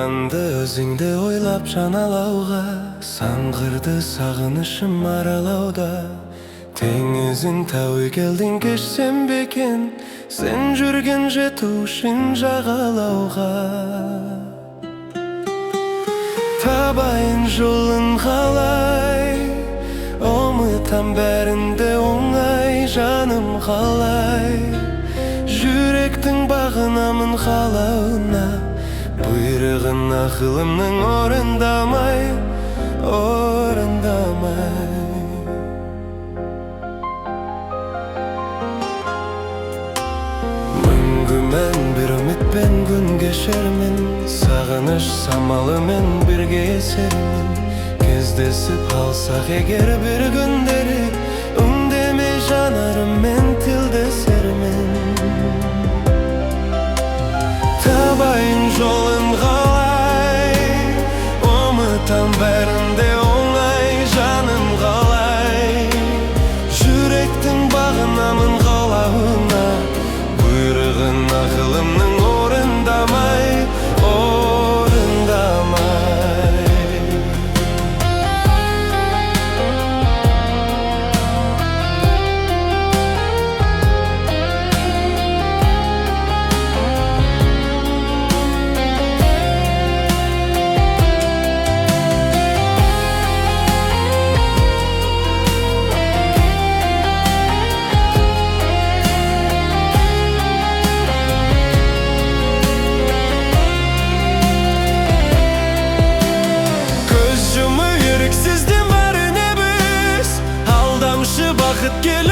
Оянды өзіңді ойлап жаналауға, саңғырды сағынышым аралауда. Теңізің тәуекелдің кешсем бекен, сен жүрген жетушін жағалауға. Табайын жолын қалай, ұмытам бәрінде оңай, жаным қалай. Жүректің бағынамын қалауына, бұйрығын ақылымның орындамай. Мүнгімен бір үмітпен күн кешермін, сағыныш самалымен бірге есермін. Кездесіп алсақ егер бір күндері, үндемей жанарыммен тілдесермін. Табайын жолын қалай, ұмытам бәрінде оңай, жаным қалай. Жүректің бағынамын қалауына, бұйрығын ақылымның орындамай. Бақыт келіп